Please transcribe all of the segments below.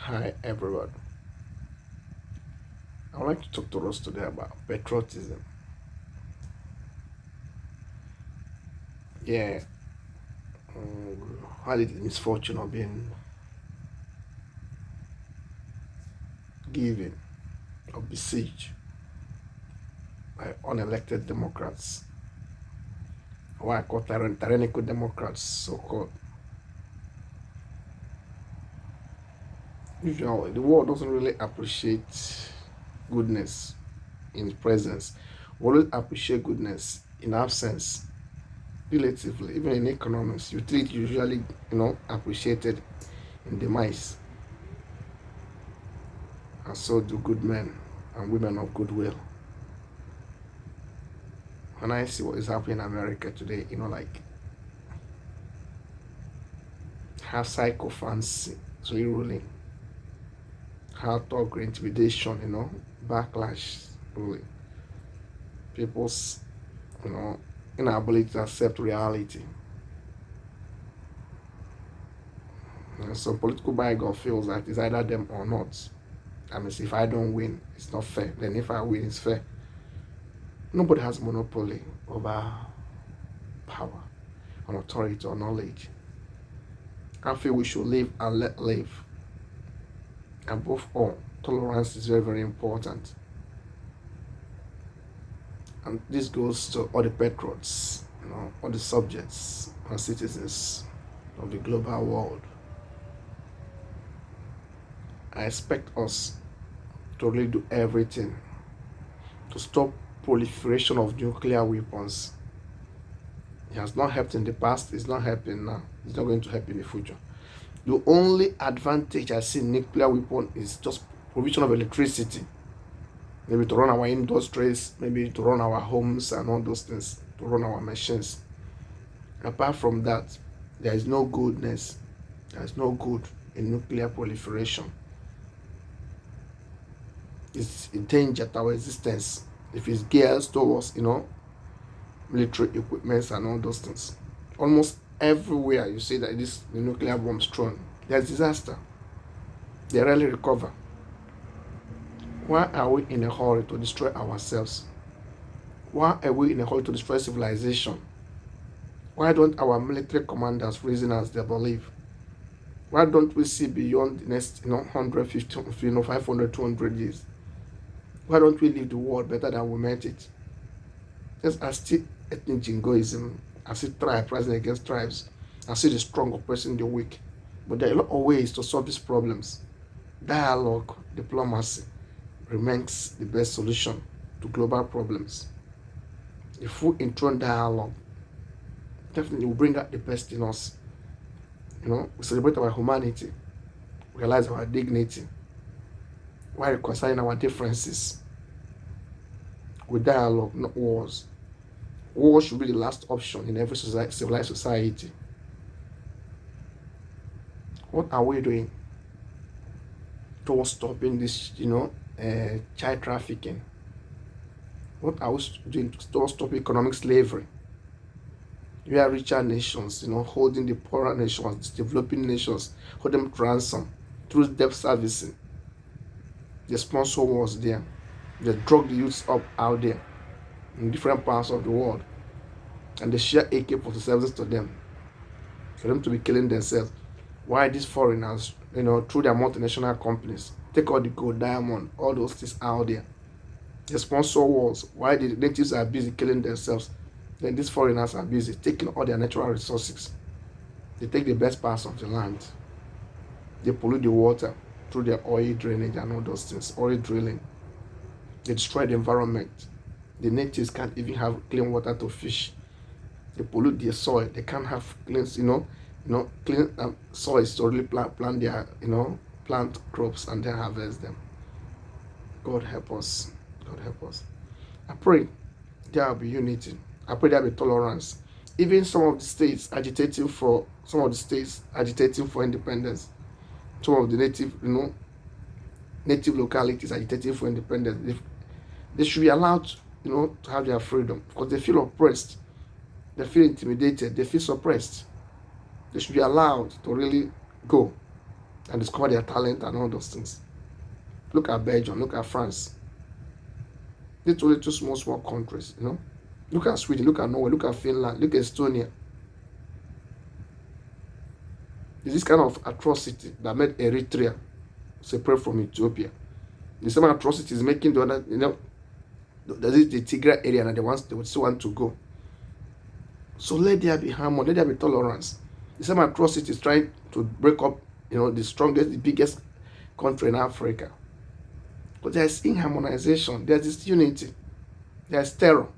Hi everyone. I would like to talk to us today about patriotism. Yeah, had the misfortune of being given or besieged by unelected Democrats, what I call tyrannical Democrats, so called. Usually, the world doesn't really appreciate goodness in presence. We always appreciate goodness in absence, relatively. Even in economics, you treat usually, appreciated in demise. And so do good men and women of goodwill. When I see what is happening in America today, like how psychophancy is really ruling, how talk intimidation, backlash ruling, people's, you know, inability to accept reality. Some political bygones feels that it's either them or not. I mean, if I don't win, it's not fair. Then if I win, it's fair. Nobody has monopoly over power, on authority, or knowledge. I feel we should live and let live. Above all, tolerance is very, very important. And this goes to all the patriots, all the subjects and citizens of the global world. I expect us to really do everything to stop proliferation of nuclear weapons. It has not helped in the past, it's not helping now, it's not going to help in the future. The only advantage I see in nuclear weapon is just provision of electricity. Maybe to run our industries, maybe to run our homes and all those things, to run our machines. Apart from that, there is no goodness. There is no good in nuclear proliferation. It's a danger to our existence if it's geared towards, military equipments and all those things. Almost everywhere you see that the nuclear bombs thrown, there's disaster. They rarely recover. Why are we in a hurry to destroy ourselves? Why are we in a hurry to destroy civilization? Why don't our military commanders reason as they believe? Why don't we see beyond the next 150, 500, 200 years? Why don't we leave the world better than we met it? Yes, I see ethnic jingoism. I see tribes rising against tribes. I see the strong oppressing the weak. But there are a lot of ways to solve these problems. Dialogue, diplomacy remains the best solution to global problems. If we intone dialogue, definitely will bring out the best in us. We celebrate our humanity, realize our dignity, while reconciling our differences with dialogue, not wars. War should be the last option in every civilized society. What are we doing towards stopping this, child trafficking? What are we doing towards stopping economic slavery? We are richer nations, holding the poorer nations, developing nations, holding them to ransom through debt servicing. They sponsor wars there. They drug the youths up out there in different parts of the world. And they share AK-47s to them for them to be killing themselves. Why these foreigners, through their multinational companies, take all the gold, diamond, all those things out there. They sponsor wars. Why the natives are busy killing themselves, then these foreigners are busy taking all their natural resources. They take the best parts of the land. They pollute the water through their oil drainage and all those things, oil drilling. They destroy the environment. The natives can't even have clean water to fish. They pollute their soil. They can't have clean, clean soil to really plant their, plant crops and then harvest them. God help us. God help us. I pray there will be unity. I pray there will be tolerance. Even some of the states agitating for independence. Some of the native localities agitating for independence. They should be allowed, to have their freedom because they feel oppressed. They feel intimidated. They feel suppressed. They should be allowed to really go and discover their talent and all those things. Look at Belgium, look at France. These only two small countries, Look at Sweden, look at Norway, look at Finland, look at Estonia. It's this kind of atrocity that made Eritrea separate from Ethiopia. The same atrocity is making the other, there's the Tigray area and they would still want to go. So let there be harmony, let there be tolerance. The same atrocity is trying to break up, the strongest, the biggest country in Africa. But there's inharmonization, there's disunity, there's terror,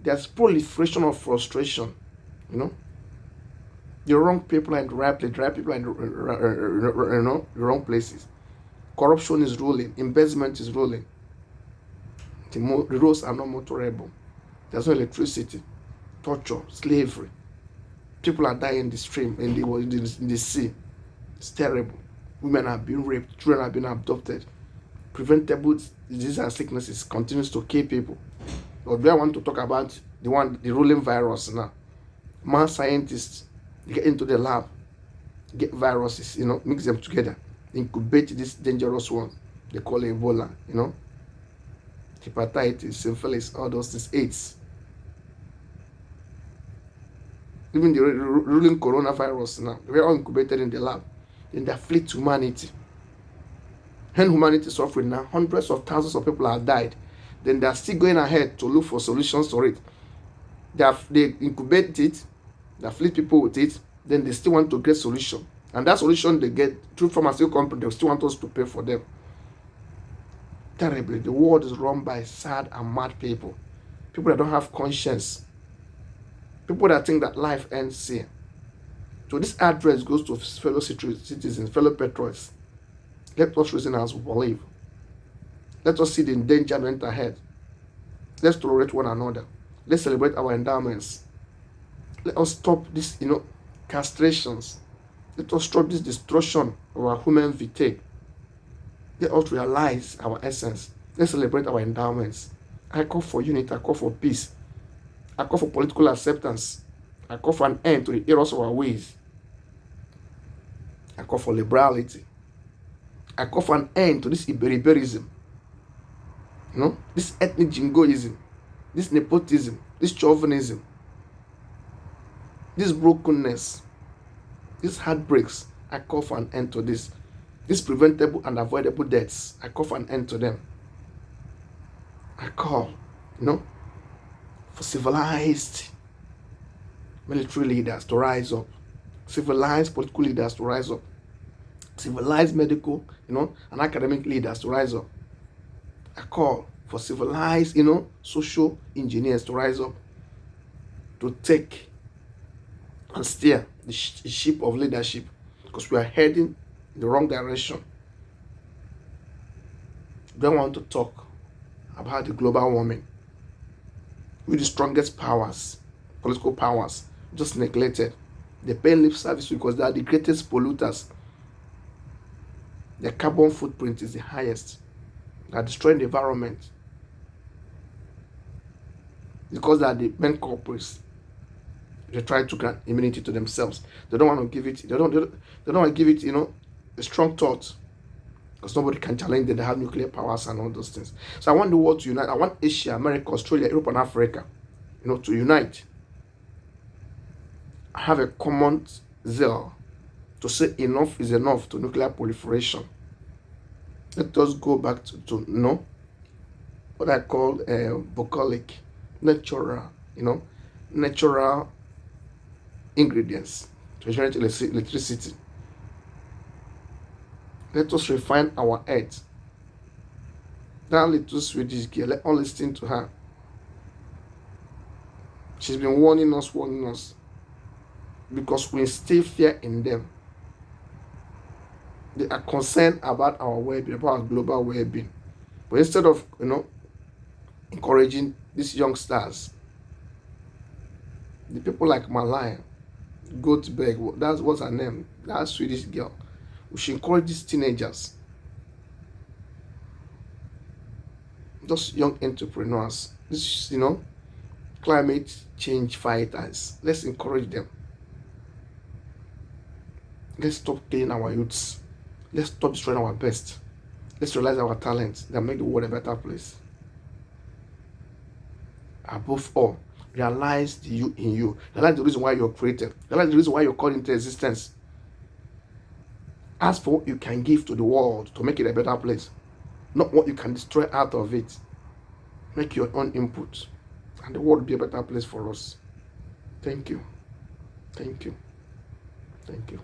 there's proliferation of frustration, The wrong people are in the right place, the right people are in the wrong places. Corruption is ruling, investment is ruling. The roads are not motorable. There's no electricity, torture, slavery. People are dying in the stream, in the sea. It's terrible. Women are being raped, children are being abducted. Preventable diseases and sicknesses continues to kill people. But we want to talk about the ruling virus now. Mad scientists get into the lab, get viruses, mix them together, incubate this dangerous one they call Ebola, hepatitis, syphilis, all those things, AIDS. Even the ruling coronavirus now, they are all incubated in the lab. Then they afflict humanity. And humanity is suffering now. Hundreds of thousands of people have died. Then they are still going ahead to look for solutions for it. They incubate it, they afflict people with it, then they still want to get solution. And that solution they get through pharmaceutical company, they still want us to pay for them. Terribly, the world is run by sad and mad people. People that don't have conscience. People that think that life ends here. So this address goes to fellow citizens, fellow patriots. Let us reason as we believe. Let us see the endangerment ahead. Let's tolerate one another. Let's celebrate our endowments. Let us stop this, castrations. Let us stop this destruction of our human vitae. Let us realize our essence. Let's celebrate our endowments. I call for unity. I call for peace. I call for political acceptance. I call for an end to the errors of our ways. I call for liberality. I call for an end to this Iberiberism. This ethnic jingoism, this nepotism, this chauvinism, this brokenness, these heartbreaks. I call for an end to this. These preventable and avoidable deaths, I call for an end to them. I call, for civilized military leaders to rise up, civilized political leaders to rise up, civilized medical, and academic leaders to rise up. I call for civilized, social engineers to rise up, to take and steer the ship of leadership, because we are heading in the wrong direction. We don't want to talk about the global warming. With the strongest powers, political powers, just neglected. They pay lip service because they are the greatest polluters. Their carbon footprint is the highest. They are destroying the environment because they are the main culprits. They try to grant immunity to themselves. They don't want to give it. They don't want to give it. A strong thought, because nobody can challenge them. They have nuclear powers and all those things. So I want the world to unite. I want Asia, America, Australia, Europe, and Africa, to unite. I have a common zeal to say enough is enough to nuclear proliferation. Let us go back to what I call bucolic, natural, natural ingredients to generate electricity. Let us refine our earth. That little Swedish girl, let us listen to her. She's been warning us, because we instill fear in them. They are concerned about our well-being, about our global well-being. But instead of, encouraging these youngsters, the people like Malaya, Goldberg, that's what's her name, that Swedish girl, we should encourage these teenagers, those young entrepreneurs, this, climate change fighters. Let's encourage them. Let's stop killing our youths. Let's stop destroying our best. Let's realize our talents that make the world a better place. Above all, realize the you in you. Realize the reason why you're created. Realize the reason why you're called into existence. Ask for what you can give to the world to make it a better place, not what you can destroy out of it. Make your own input, and the world will be a better place for us. Thank you. Thank you. Thank you.